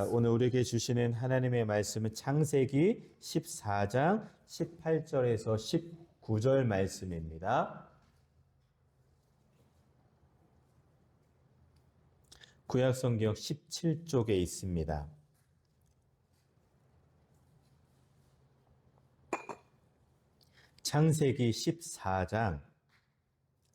오늘 우리에게 주시는 하나님의 말씀은 창세기 14장 18절에서 19절 말씀입니다. 구약성경 17쪽에 있습니다. 창세기 14장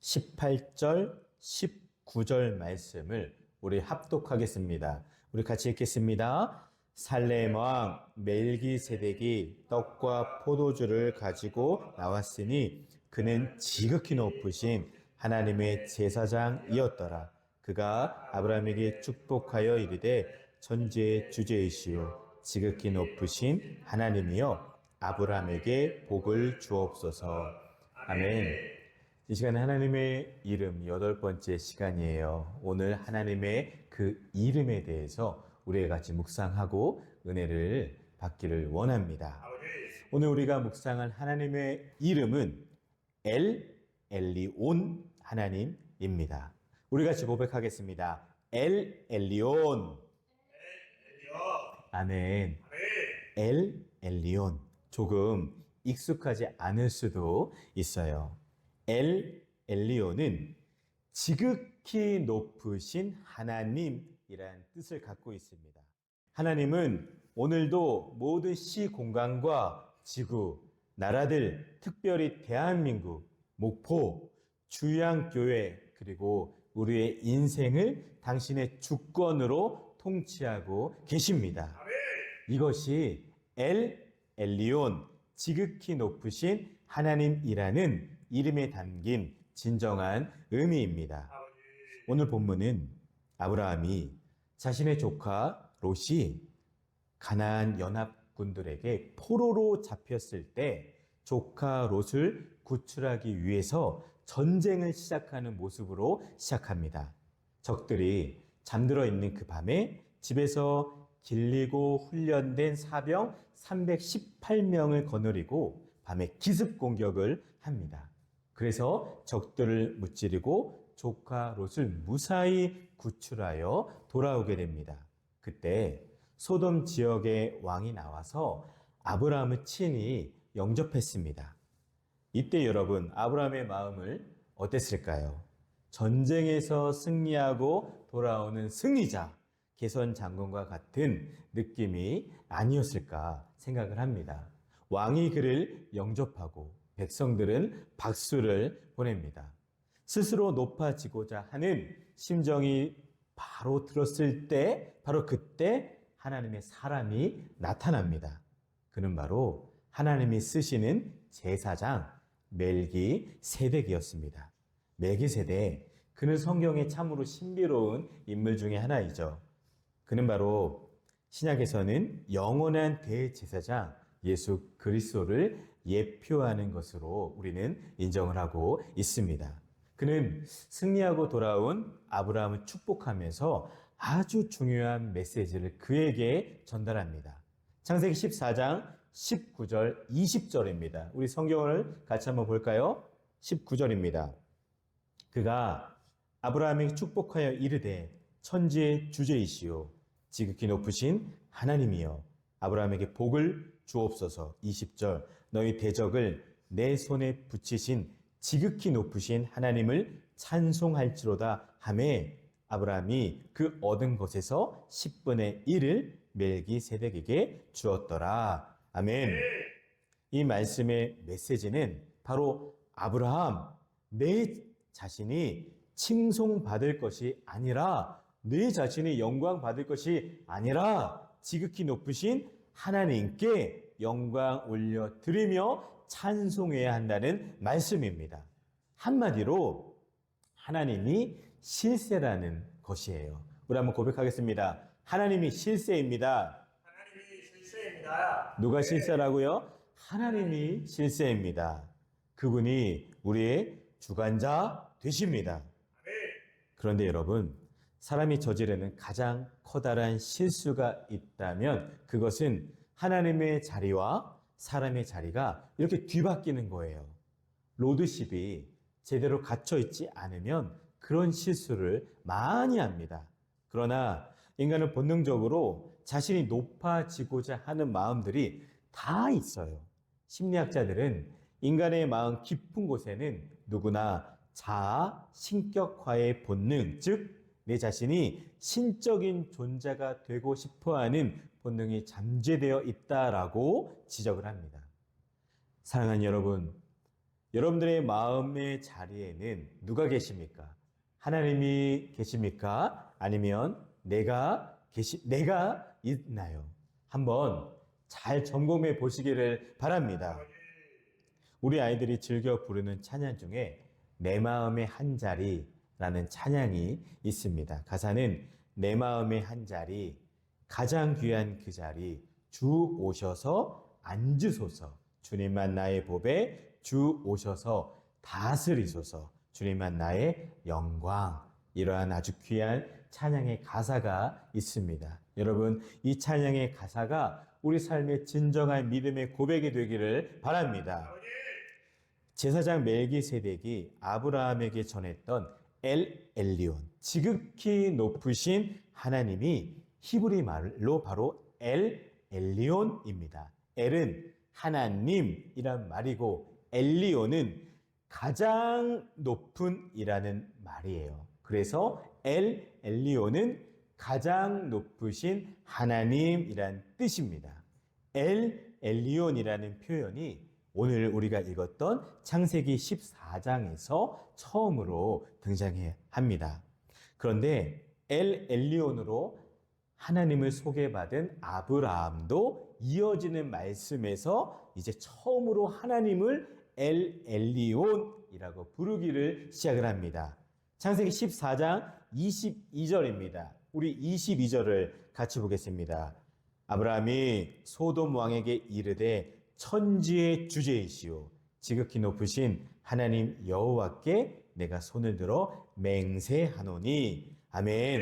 18절, 19절 말씀을 우리 합독하겠습니다. 우리 같이 읽겠습니다. 살렘 왕 멜기세덱이 떡과 포도주를 가지고 나왔으니 그는 지극히 높으신 하나님의 제사장이었더라. 그가 아브라함에게 축복하여 이르되 천지의 주제이시오 지극히 높으신 하나님이여 아브라함에게 복을 주옵소서. 아멘. 이 시간은 하나님의 이름 8번째 시간이에요. 오늘 하나님의 그 이름에 대해서 우리가 같이 묵상하고 은혜를 받기를 원합니다. 오늘 우리가 묵상할 하나님의 이름은 엘리온 하나님입니다. 우리 같이 고백하겠습니다. 엘리온. 아멘. 엘리온. 조금 익숙하지 않을 수도 있어요. 엘리온은 지극히 높으신 하나님이란 뜻을 갖고 있습니다. 하나님은 오늘도 모든 시공간과 지구, 나라들, 특별히 대한민국, 목포, 주양교회, 그리고 우리의 인생을 당신의 주권으로 통치하고 계십니다. 이것이 엘리온, 지극히 높으신 하나님이라는 이름에 담긴 진정한 의미입니다. 오늘 본문은 아브라함이 자신의 조카 롯이 가나안 연합군들에게 포로로 잡혔을 때 조카 롯을 구출하기 위해서 전쟁을 시작하는 모습으로 시작합니다. 적들이 잠들어 있는 그 밤에 집에서 길리고 훈련된 사병 318명을 거느리고 밤에 기습 공격을 합니다. 그래서 적들을 무찌르고 조카 롯을 무사히 구출하여 돌아오게 됩니다. 그때 소돔 지역의 왕이 나와서 아브라함을 친히 영접했습니다. 이때 여러분, 아브라함의 마음을 어땠을까요? 전쟁에서 승리하고 돌아오는 승리자, 개선 장군과 같은 느낌이 아니었을까 생각을 합니다. 왕이 그를 영접하고 백성들은 박수를 보냅니다. 스스로 높아지고자 하는 심정이 바로 들었을 때, 바로 그때 하나님의 사람이 나타납니다. 그는 바로 하나님이 쓰시는 제사장 멜기세덱이었습니다. 멜기세덱, 그는 성경에 참으로 신비로운 인물 중에 하나이죠. 그는 바로 신약에서는 영원한 대제사장 예수 그리스도를 예표하는 것으로 우리는 인정을 하고 있습니다. 그는 승리하고 돌아온 아브라함을 축복하면서 아주 중요한 메시지를 그에게 전달합니다. 창세기 14장 19절, 20절입니다. 우리 성경을 같이 한번 볼까요? 19절입니다. 그가 아브라함에게 축복하여 이르되 천지의 주제이시오 지극히 높으신 하나님이여 아브라함에게 복을 주옵소서. 20절 너희 대적을 내 손에 붙이신 지극히 높으신 하나님을 찬송할지로다 하매 아브라함이 그 얻은 것에서 10분의 1을 멜기세덱에게 주었더라. 아멘. 이 말씀의 메시지는 바로 아브라함, 내 자신이 칭송받을 것이 아니라 내 자신이 영광 받을 것이 아니라 지극히 높으신 하나님께 영광 올려드리며 찬송해야 한다는 말씀입니다. 한마디로 하나님이 실세라는 것이에요. 우리 한번 고백하겠습니다. 하나님이 실세입니다. 하나님이 실세입니다. 누가 실세라고요? 하나님이 실세입니다. 그분이 우리의 주관자 되십니다. 그런데 여러분, 사람이 저지르는 가장 커다란 실수가 있다면 그것은 하나님의 자리와 사람의 자리가 이렇게 뒤바뀌는 거예요. 로드십이 제대로 갇혀 있지 않으면 그런 실수를 많이 합니다. 그러나 인간은 본능적으로 자신이 높아지고자 하는 마음들이 다 있어요. 심리학자들은 인간의 마음 깊은 곳에는 누구나 자아, 신격화의 본능, 즉 내 자신이 신적인 존재가 되고 싶어하는 본능이 잠재되어 있다라고 지적을 합니다. 사랑하는 여러분, 여러분들의 마음의 자리에는 누가 계십니까? 하나님이 계십니까? 아니면 내가 있나요? 한번 잘 점검해 보시기를 바랍니다. 우리 아이들이 즐겨 부르는 찬양 중에 내 마음의 한 자리라는 찬양이 있습니다. 가사는 내 마음의 한 자리, 가장 귀한 그 자리, 주 오셔서 앉으소서, 주님만 나의 보배, 주 오셔서 다스리소서, 주님만 나의 영광. 이러한 아주 귀한 찬양의 가사가 있습니다. 여러분, 이 찬양의 가사가 우리 삶의 진정한 믿음의 고백이 되기를 바랍니다. 제사장 멜기세덱이 아브라함에게 전했던 엘 엘리온, 지극히 높으신 하나님이 히브리 말로 바로 엘 엘리온입니다. 엘은 하나님이란 말이고 엘리온은 가장 높은 이라는 말이에요. 그래서 엘 엘리온은 가장 높으신 하나님이란 뜻입니다. 엘 엘리온이라는 표현이 오늘 우리가 읽었던 창세기 14장에서 처음으로 등장해야 합니다. 그런데 엘 엘리온으로 하나님을 소개받은 아브라함도 이어지는 말씀에서 이제 처음으로 하나님을 엘 엘리온이라고 부르기를 시작을 합니다. 창세기 14장 22절입니다. 우리 22절을 같이 보겠습니다. 아브라함이 소돔 왕에게 이르되 천지의 주제이시오 지극히 높으신 하나님 여호와께 내가 손을 들어 맹세하노니. 아멘.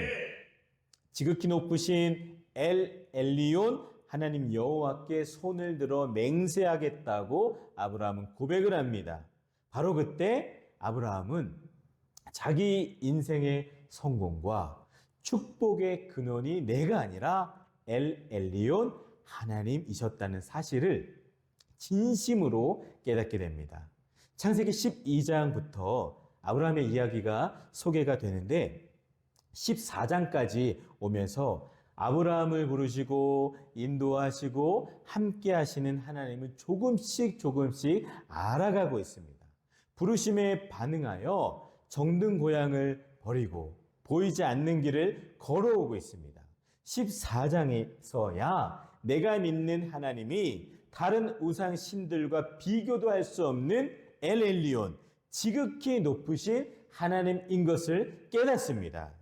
지극히 높으신 엘 엘리온 하나님 여호와께 손을 들어 맹세하겠다고 아브라함은 고백을 합니다. 바로 그때 아브라함은 자기 인생의 성공과 축복의 근원이 내가 아니라 엘 엘리온 하나님이셨다는 사실을 진심으로 깨닫게 됩니다. 창세기 12장부터 아브라함의 이야기가 소개가 되는데 14장까지 오면서 아브라함을 부르시고 인도하시고 함께 하시는 하나님을 조금씩 알아가고 있습니다. 부르심에 반응하여 정든 고향을 버리고 보이지 않는 길을 걸어오고 있습니다. 14장에서야 내가 믿는 하나님이 다른 우상 신들과 비교도 할 수 없는 엘 엘리온, 지극히 높으신 하나님인 것을 깨닫습니다.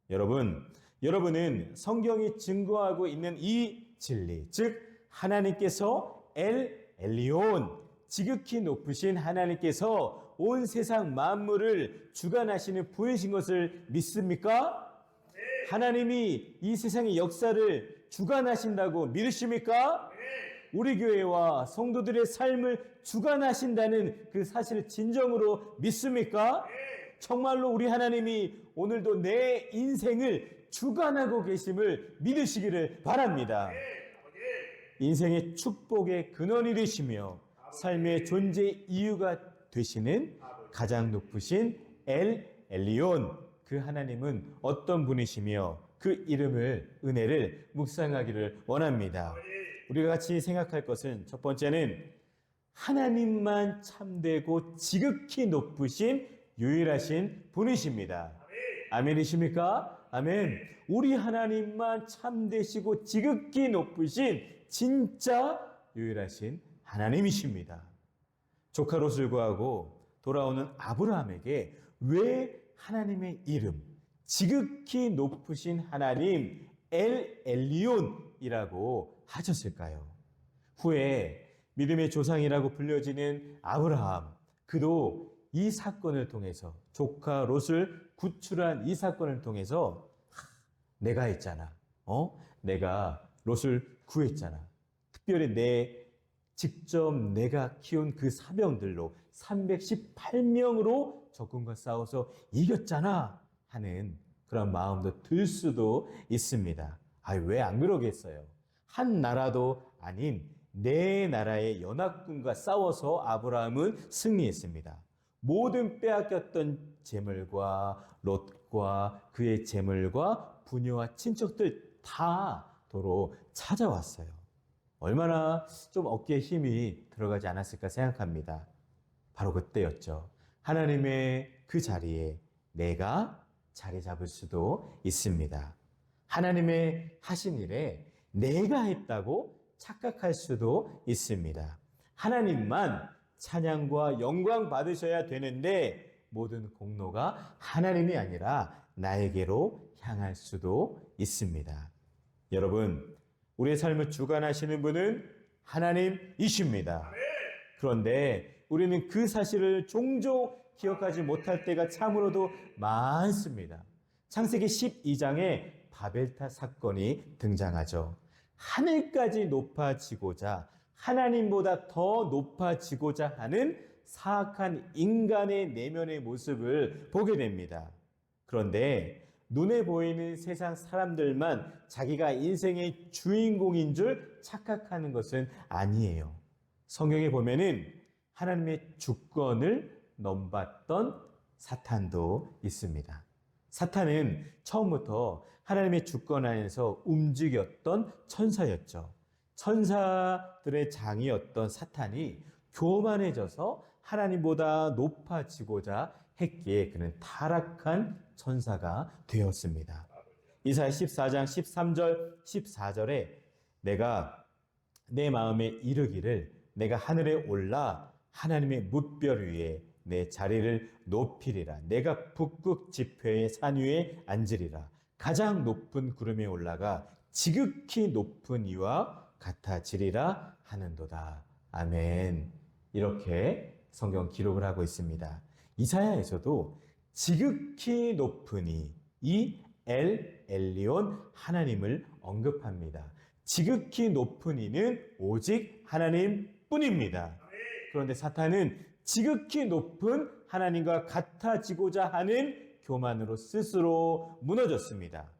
여러분은 성경이 증거하고 있는 이 진리, 즉 하나님께서 엘 엘리온, 지극히 높으신 하나님께서 온 세상 만물을 주관하시는 분이신 것을 믿습니까? 네. 하나님이 이 세상의 역사를 주관하신다고 믿으십니까? 네. 우리 교회와 성도들의 삶을 주관하신다는 그 사실을 진정으로 믿습니까? 네. 정말로 우리 하나님이 오늘도 내 인생을 주관하고 계심을 믿으시기를 바랍니다. 인생의 축복의 근원이 되시며 삶의 존재의 이유가 되시는 가장 높으신 엘 엘리온, 그 하나님은 어떤 분이시며 그 이름을, 은혜를 묵상하기를 원합니다. 우리가 같이 생각할 것은 첫 번째는 하나님만 참되고 지극히 높으신 유일하신 분이십니다. 아멘이십니까? 아멘. 우리 하나님만 참되시고 지극히 높으신 진짜 유일하신 하나님이십니다. 조카 롯을 구하고 돌아오는 아브라함에게 왜 하나님의 이름, 지극히 높으신 하나님 엘 엘리온이라고 하셨을까요? 후에 믿음의 조상이라고 불려지는 아브라함, 그도 이 사건을 통해서, 조카 롯을 구출한 이 사건을 통해서 내가 했잖아. 내가 롯을 구했잖아. 특별히 직접 내가 키운 그 사병들로 318명으로 적군과 싸워서 이겼잖아 하는 그런 마음도 들 수도 있습니다. 왜 안 그러겠어요? 한 나라도 아닌 네 나라의 연합군과 싸워서 아브라함은 승리했습니다. 모든 빼앗겼던 재물과 롯과 그의 재물과 부녀와 친척들 다 도로 찾아왔어요. 얼마나 좀 어깨에 힘이 들어가지 않았을까 생각합니다. 바로 그때였죠. 하나님의 그 자리에 내가 자리 잡을 수도 있습니다. 하나님의 하신 일에 내가 했다고 착각할 수도 있습니다. 하나님만 찬양과 영광 받으셔야 되는데 모든 공로가 하나님이 아니라 나에게로 향할 수도 있습니다. 여러분, 우리의 삶을 주관하시는 분은 하나님이십니다. 그런데 우리는 그 사실을 종종 기억하지 못할 때가 참으로도 많습니다. 창세기 12장에 바벨탑 사건이 등장하죠. 하늘까지 높아지고자 하나님보다 더 높아지고자 하는 사악한 인간의 내면의 모습을 보게 됩니다. 그런데 눈에 보이는 세상 사람들만 자기가 인생의 주인공인 줄 착각하는 것은 아니에요. 성경에 보면은 하나님의 주권을 넘봤던 사탄도 있습니다. 사탄은 처음부터 하나님의 주권 안에서 움직였던 천사였죠. 천사들의 장이었던 사탄이 교만해져서 하나님보다 높아지고자 했기에 그는 타락한 천사가 되었습니다. 이사야 14장 13절 14절에 내가 내 마음에 이르기를 내가 하늘에 올라 하나님의 뭇별 위에 내 자리를 높이리라. 내가 북극 지표의 산 위에 앉으리라. 가장 높은 구름에 올라가 지극히 높은 이와 같아지리라 하는도다. 아멘. 이렇게 성경 기록을 하고 있습니다. 이사야에서도 지극히 높은 이 엘 엘리온 하나님을 언급합니다. 지극히 높은 이는 오직 하나님뿐입니다. 그런데 사탄은 지극히 높은 하나님과 같아지고자 하는 교만으로 스스로 무너졌습니다.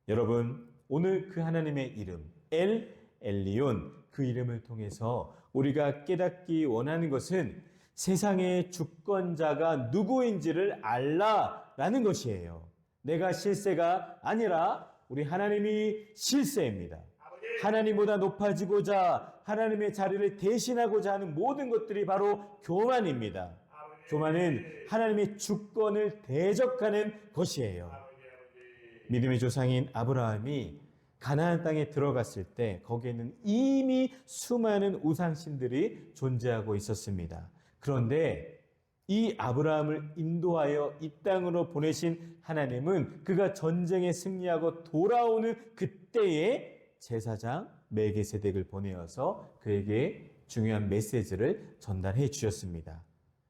여러분, 오늘 그 하나님의 이름 엘 엘리온, 그 이름을 통해서 우리가 깨닫기 원하는 것은 세상의 주권자가 누구인지를 알라라는 것이에요. 내가 실세가 아니라 우리 하나님이 실세입니다. 하나님보다 높아지고자 하나님의 자리를 대신하고자 하는 모든 것들이 바로 교만입니다. 교만은 하나님의 주권을 대적하는 것이에요. 믿음의 조상인 아브라함이 가나안 땅에 들어갔을 때 거기에는 이미 수많은 우상신들이 존재하고 있었습니다. 그런데 이 아브라함을 인도하여 이 땅으로 보내신 하나님은 그가 전쟁에 승리하고 돌아오는 그때에 제사장 멜기세덱을 보내어서 그에게 중요한 메시지를 전달해 주셨습니다.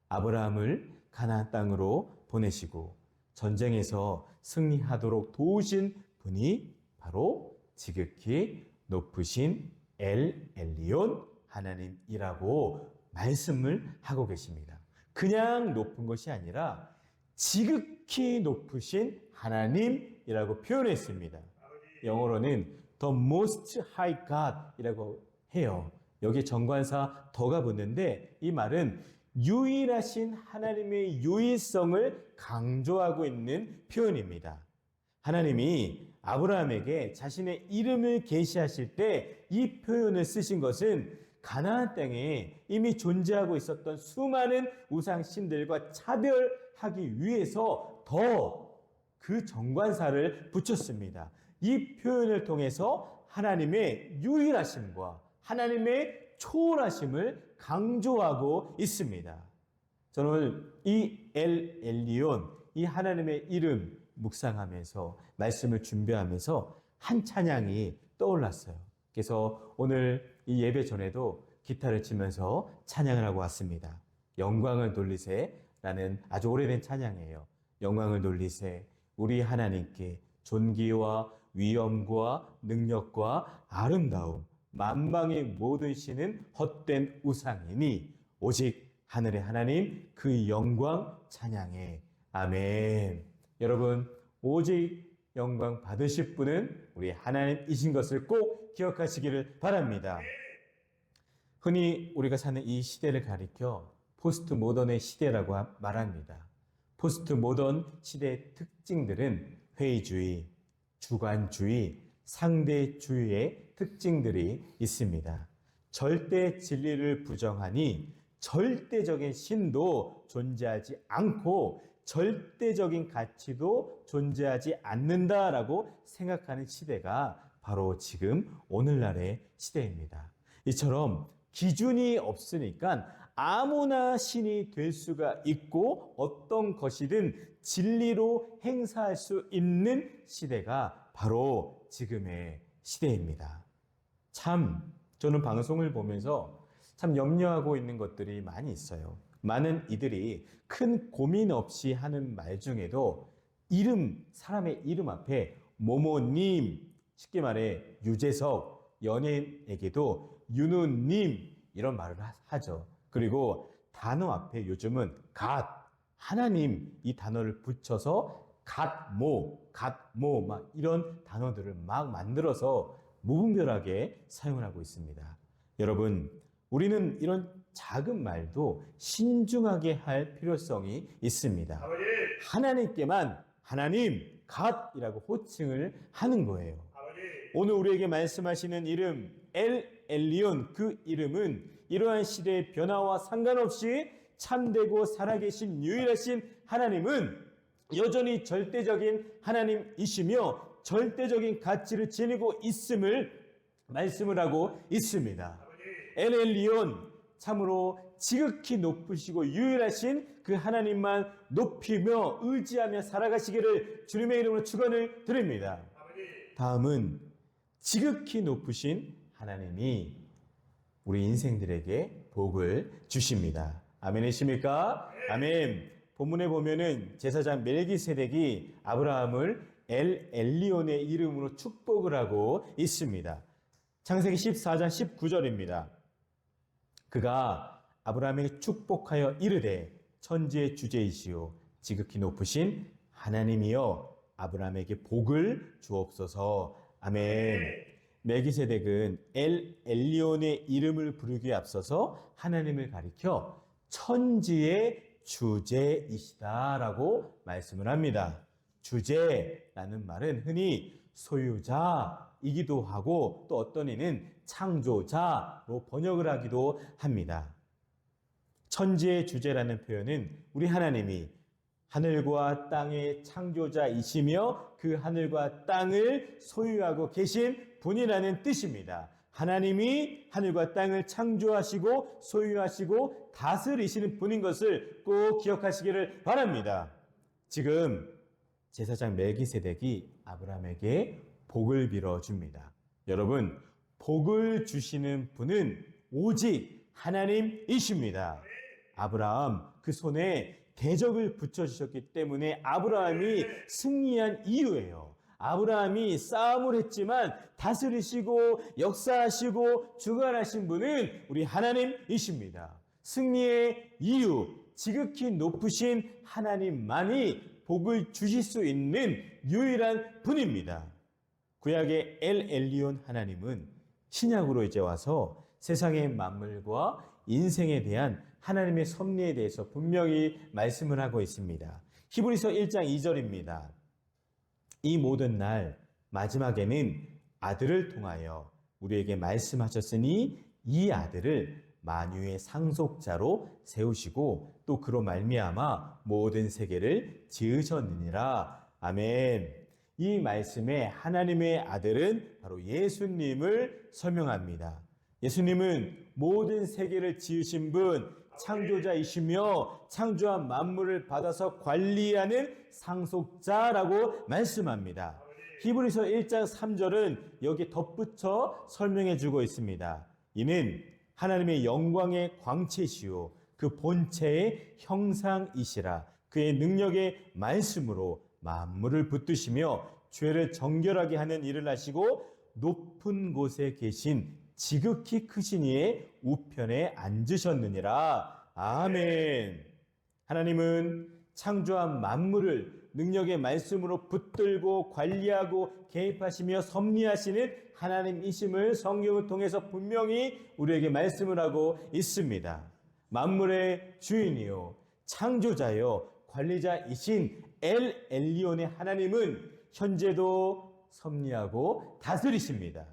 아브라함을 가나안 땅으로 보내시고 전쟁에서 승리하도록 도우신 분이 바로 지극히 높으신 엘 엘리온 하나님이라고 말씀을 하고 계십니다. 그냥 높은 것이 아니라 지극히 높으신 하나님이라고 표현했습니다. 영어로는 The Most High God이라고 해요. 여기 정관사 더가 붙는데 이 말은 유일하신 하나님의 유일성을 강조하고 있는 표현입니다. 하나님이 아브라함에게 자신의 이름을 계시하실 때 이 표현을 쓰신 것은 가나안 땅에 이미 존재하고 있었던 수많은 우상신들과 차별하기 위해서 더 그 정관사를 붙였습니다. 이 표현을 통해서 하나님의 유일하심과 하나님의 초월하심을 강조하고 있습니다. 저는 오늘 이 엘 엘리온, 이 하나님의 이름 묵상하면서 말씀을 준비하면서 한 찬양이 떠올랐어요. 그래서 오늘 이 예배 전에도 기타를 치면서 찬양을 하고 왔습니다. 영광을 돌리세라는 아주 오래된 찬양이에요. 영광을 돌리세 우리 하나님께 존귀와 위엄과 능력과 아름다움 만방의 모든 신은 헛된 우상이니 오직 하늘의 하나님 그 영광 찬양해. 아멘. 여러분, 오직 영광 받으실 분은 우리 하나님이신 것을 꼭 기억하시기를 바랍니다. 흔히 우리가 사는 이 시대를 가리켜 포스트 모던의 시대라고 말합니다. 포스트 모던 시대의 특징들은 회의주의, 주관주의, 상대주의의 특징들이 있습니다. 절대 진리를 부정하니 절대적인 신도 존재하지 않고 절대적인 가치도 존재하지 않는다라고 생각하는 시대가 바로 지금 오늘날의 시대입니다. 이처럼 기준이 없으니까 아무나 신이 될 수가 있고 어떤 것이든 진리로 행사할 수 있는 시대가 바로 지금의 시대입니다. 참 저는 방송을 보면서 참 염려하고 있는 것들이 많이 있어요. 많은 이들이 큰 고민 없이 하는 말 중에도 사람의 이름 앞에 모모님, 쉽게 말해 유재석, 연예인에게도 윤우님 이런 말을 하죠. 그리고 단어 앞에 요즘은 갓, 하나님 이 단어를 붙여서 갓모 막 이런 단어들을 막 만들어서 무분별하게 사용을 하고 있습니다. 여러분, 우리는 이런 작은 말도 신중하게 할 필요성이 있습니다. 아버지, 하나님께만 하나님, 갓이라고 호칭을 하는 거예요. 아버지, 오늘 우리에게 말씀하시는 이름 엘 엘리온, 그 이름은 이러한 시대의 변화와 상관없이 참되고 살아계신 유일하신 하나님은 여전히 절대적인 하나님이시며 절대적인 가치를 지니고 있음을 말씀을 하고 있습니다. 엘 엘리온, 참으로 지극히 높으시고 유일하신 그 하나님만 높이며 의지하며 살아가시기를 주님의 이름으로 축원을 드립니다. 다음은 지극히 높으신 하나님이 우리 인생들에게 복을 주십니다. 아멘이십니까? 아멘. 본문에 보면은 제사장 멜기세덱이 아브라함을 엘 엘리온의 이름으로 축복을 하고 있습니다. 창세기 14장 19절입니다. 그가 아브라함에게 축복하여 이르되 천지의 주제이시오 지극히 높으신 하나님이여 아브라함에게 복을 주옵소서. 아멘. 멜기세덱은 엘 엘리온의 이름을 부르기에 앞서서 하나님을 가리켜 천지의 주제이시다라고 말씀을 합니다. 주제라는 말은 흔히 소유자이기도 하고 또 어떤 이는 창조자로 번역을 하기도 합니다. 천지의 주제라는 표현은 우리 하나님이 하늘과 땅의 창조자이시며 그 하늘과 땅을 소유하고 계신 분이라는 뜻입니다. 하나님이 하늘과 땅을 창조하시고 소유하시고 다스리시는 분인 것을 꼭 기억하시기를 바랍니다. 지금 제사장 멜기세덱이 아브라함에게 복을 빌어줍니다. 여러분, 복을 주시는 분은 오직 하나님이십니다. 아브라함 그 손에 대적을 붙여주셨기 때문에 아브라함이 승리한 이유예요. 아브라함이 싸움을 했지만 다스리시고 역사하시고 주관하신 분은 우리 하나님이십니다. 승리의 이유, 지극히 높으신 하나님만이 복을 주실 수 있는 유일한 분입니다. 구약의 엘 엘리온 하나님은 신약으로 이제 와서 세상의 만물과 인생에 대한 하나님의 섭리에 대해서 분명히 말씀을 하고 있습니다. 히브리서 1장 2절입니다. 이 모든 날 마지막에는 아들을 통하여 우리에게 말씀하셨으니 이 아들을 만유의 상속자로 세우시고 또 그로 말미암아 모든 세계를 지으셨느니라. 아멘. 이 말씀에 하나님의 아들은 바로 예수님을 설명합니다. 예수님은 모든 세계를 지으신 분, 창조자이시며 창조한 만물을 받아서 관리하는 상속자라고 말씀합니다. 히브리서 1장 3절은 여기에 덧붙여 설명해 주고 있습니다. 이는 하나님의 영광의 광채시요 그 본체의 형상이시라. 그의 능력의 말씀으로 만물을 붙드시며 죄를 정결하게 하는 일을 하시고 높은 곳에 계신 지극히 크신 이의 우편에 앉으셨느니라. 아멘. 하나님은 창조한 만물을 능력의 말씀으로 붙들고 관리하고 개입하시며 섭리하시는 하나님이심을 성경을 통해서 분명히 우리에게 말씀을 하고 있습니다. 만물의 주인이요 창조자요 관리자이신 엘 엘리온의 하나님은 현재도 섭리하고 다스리십니다.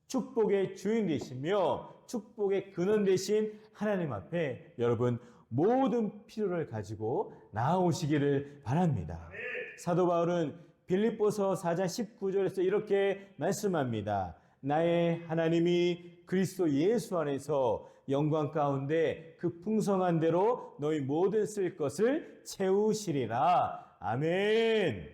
축복의 주인 되시며 축복의 근원 되신 하나님 앞에 여러분 모든 필요를 가지고 나아오시기를 바랍니다. 사도 바울은 빌립보서 4장 19절에서 이렇게 말씀합니다. 나의 하나님이 그리스도 예수 안에서 영광 가운데 그 풍성한 대로 너희 모든 쓸 것을 채우시리라. 아멘.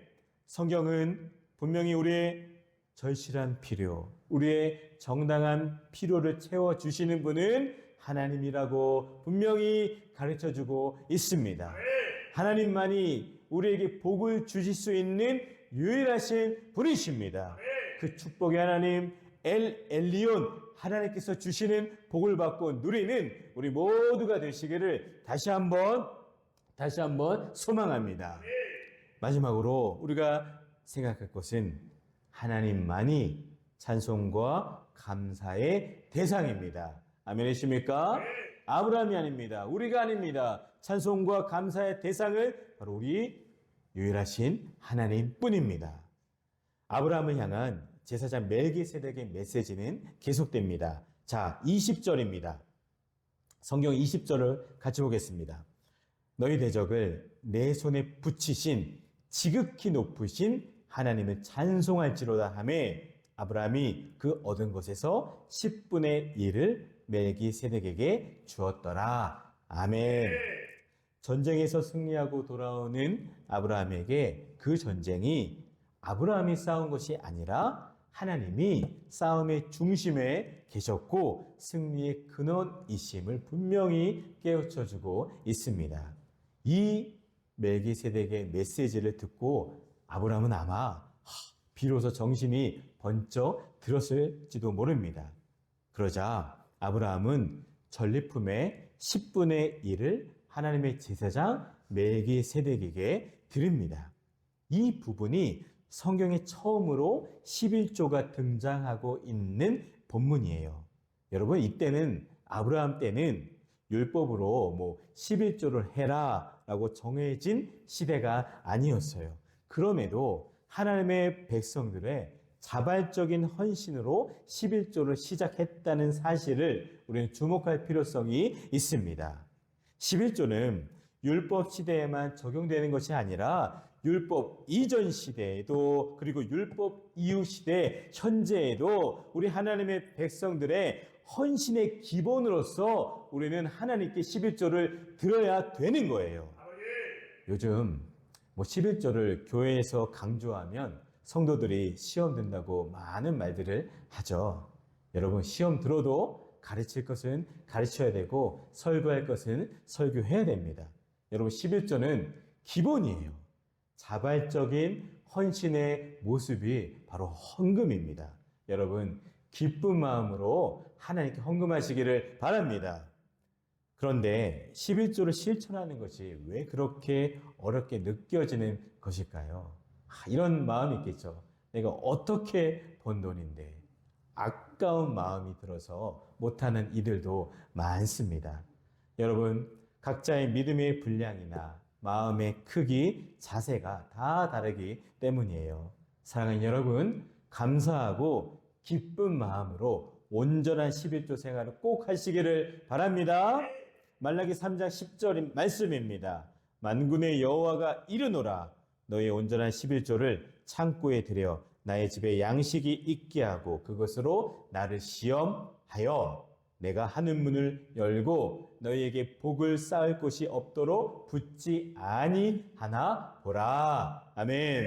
성경은 분명히 우리의 절실한 필요, 우리의 정당한 필요를 채워주시는 분은 하나님이라고 분명히 가르쳐주고 있습니다. 하나님만이 우리에게 복을 주실 수 있는 유일하신 분이십니다. 그 축복의 하나님 엘 엘리온 하나님께서 주시는 복을 받고 누리는 우리 모두가 되시기를 다시 한번 소망합니다. 마지막으로 우리가 생각할 것은 하나님만이 찬송과 감사의 대상입니다. 아멘이십니까? 아브라함이 아닙니다. 우리가 아닙니다. 찬송과 감사의 대상은 바로 우리 유일하신 하나님뿐입니다. 아브라함을 향한 제사장 멜기세덱의 메시지는 계속됩니다. 자, 20절입니다. 성경 20절을 같이 보겠습니다. 너희 대적을 내 손에 붙이신 지극히 높으신 하나님을 찬송할지로다 하매 아브라함이 그 얻은 것에서 10분의 1을 멜기세덱에게 주었더라. 아멘. 전쟁에서 승리하고 돌아오는 아브라함에게 그 전쟁이 아브라함이 싸운 것이 아니라 하나님이 싸움의 중심에 계셨고 승리의 근원이심을 분명히 깨우쳐주고 있습니다. 이 멜기세덱의 메시지를 듣고 아브라함은 아마 비로소 정신이 번쩍 들었을지도 모릅니다. 그러자 아브라함은 전리품의 10분의 1을 하나님의 제사장 멜기세덱에게 드립니다. 이 부분이 성경에 처음으로 11조가 등장하고 있는 본문이에요. 여러분, 이때는 아브라함 때는 율법으로 11조를 해라 라고 정해진 시대가 아니었어요. 그럼에도 하나님의 백성들의 자발적인 헌신으로 11조를 시작했다는 사실을 우리는 주목할 필요성이 있습니다. 11조는 율법 시대에만 적용되는 것이 아니라 율법 이전 시대에도 그리고 율법 이후 시대 현재에도 우리 하나님의 백성들의 헌신의 기본으로서 우리는 하나님께 11조를 드려야 되는 거예요. 요즘 11조를 교회에서 강조하면 성도들이 시험 든다고 많은 말들을 하죠. 여러분, 시험 들어도 가르칠 것은 가르쳐야 되고 설교할 것은 설교해야 됩니다. 여러분, 11조는 기본이에요. 자발적인 헌신의 모습이 바로 헌금입니다. 여러분, 기쁜 마음으로 하나님께 헌금하시기를 바랍니다. 그런데 11조를 실천하는 것이 왜 그렇게 어렵게 느껴지는 것일까요? 이런 마음이 있겠죠. 내가 어떻게 번 돈인데 아까운 마음이 들어서 못하는 이들도 많습니다. 여러분, 각자의 믿음의 분량이나 마음의 크기, 자세가 다 다르기 때문이에요. 사랑하는 여러분, 감사하고 기쁜 마음으로 온전한 11조 생활을 꼭 하시기를 바랍니다. 말라기 3장 10절 말씀입니다. 만군의 여호와가 이르노라. 너의 온전한 11조를 창고에 들여 나의 집에 양식이 있게 하고 그것으로 나를 시험하여 내가 하는 문을 열고 너희에게 복을 쌓을 곳이 없도록 붙지 아니하나 보라. 아멘.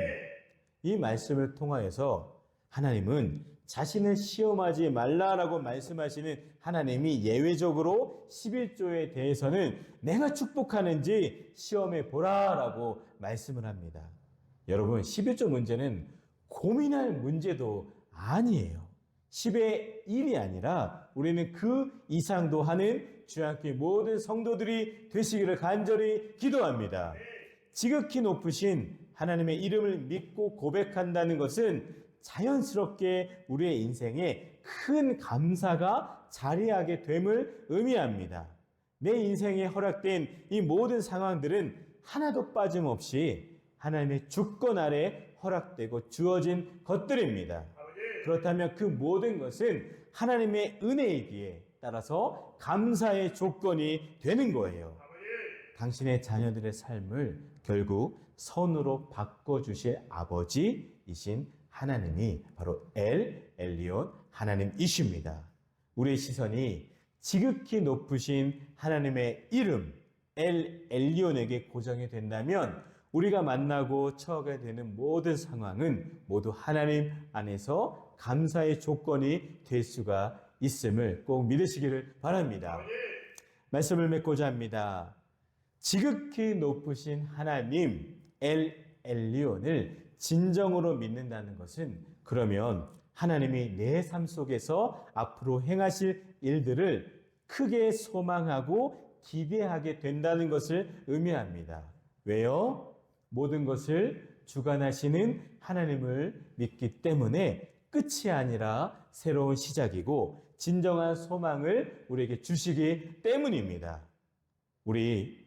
이 말씀을 통하여서 하나님은 자신을 시험하지 말라라고 말씀하시는 하나님이 예외적으로 11조에 대해서는 내가 축복하는지 시험해 보라라고 말씀을 합니다. 여러분, 11조 문제는 고민할 문제도 아니에요. 10의 1이 아니라 우리는 그 이상도 하는 주님께 모든 성도들이 되시기를 간절히 기도합니다. 지극히 높으신 하나님의 이름을 믿고 고백한다는 것은 자연스럽게 우리의 인생에 큰 감사가 자리하게 됨을 의미합니다. 내 인생에 허락된 이 모든 상황들은 하나도 빠짐없이 하나님의 주권 아래 허락되고 주어진 것들입니다. 그렇다면 그 모든 것은 하나님의 은혜이기에 따라서 감사의 조건이 되는 거예요. 당신의 자녀들의 삶을 결국 선으로 바꿔주실 아버지이신 하나님이 바로 엘리온 하나님이십니다. 우리의 시선이 지극히 높으신 하나님의 이름 엘리온에게 고정이 된다면 우리가 만나고 처하게 되는 모든 상황은 모두 하나님 안에서 감사의 조건이 될 수가 있음을 꼭 믿으시기를 바랍니다. 말씀을 맺고자 합니다. 지극히 높으신 하나님 엘리온을 진정으로 믿는다는 것은 그러면 하나님이 내 삶 속에서 앞으로 행하실 일들을 크게 소망하고 기대하게 된다는 것을 의미합니다. 왜요? 모든 것을 주관하시는 하나님을 믿기 때문에 끝이 아니라 새로운 시작이고 진정한 소망을 우리에게 주시기 때문입니다. 우리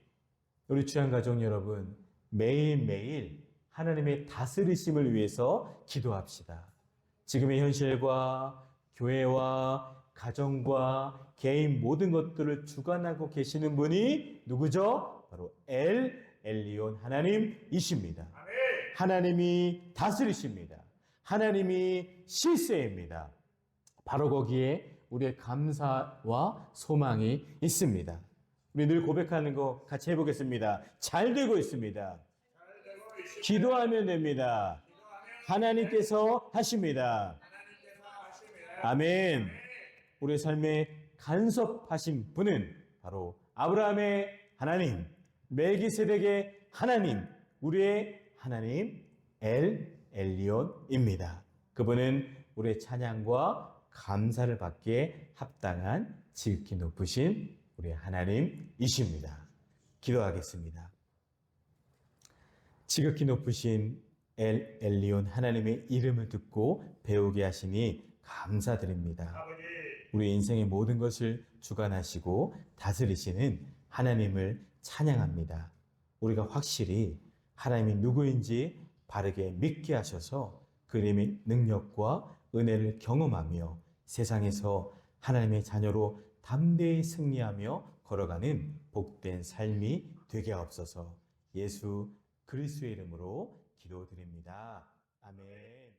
주양가족 여러분, 매일매일 하나님의 다스리심을 위해서 기도합시다. 지금의 현실과 교회와 가정과 개인 모든 것들을 주관하고 계시는 분이 누구죠? 바로 엘리온 하나님이십니다. 하나님이 다스리십니다. 하나님이 실세입니다. 바로 거기에 우리의 감사와 소망이 있습니다. 우리 늘 고백하는 거 같이 해보겠습니다. 잘 되고 있습니다. 기도하면 됩니다. 하나님께서 하십니다. 아멘. 우리의 삶에 간섭하신 분은 바로 아브라함의 하나님, 멜기세덱의 하나님, 우리의 하나님 엘리온입니다. 그분은 우리의 찬양과 감사를 받기에 합당한 지극히 높으신 우리의 하나님이십니다. 기도하겠습니다. 지극히 높으신 엘리온 하나님의 이름을 듣고 배우게 하시니 감사드립니다. 우리 인생의 모든 것을 주관하시고 다스리시는 하나님을 찬양합니다. 우리가 확실히 하나님이 누구인지 바르게 믿게 하셔서 그님의 능력과 은혜를 경험하며 세상에서 하나님의 자녀로 담대히 승리하며 걸어가는 복된 삶이 되게 하옵소서. 예수 그리스도의 이름으로 기도드립니다. 아멘.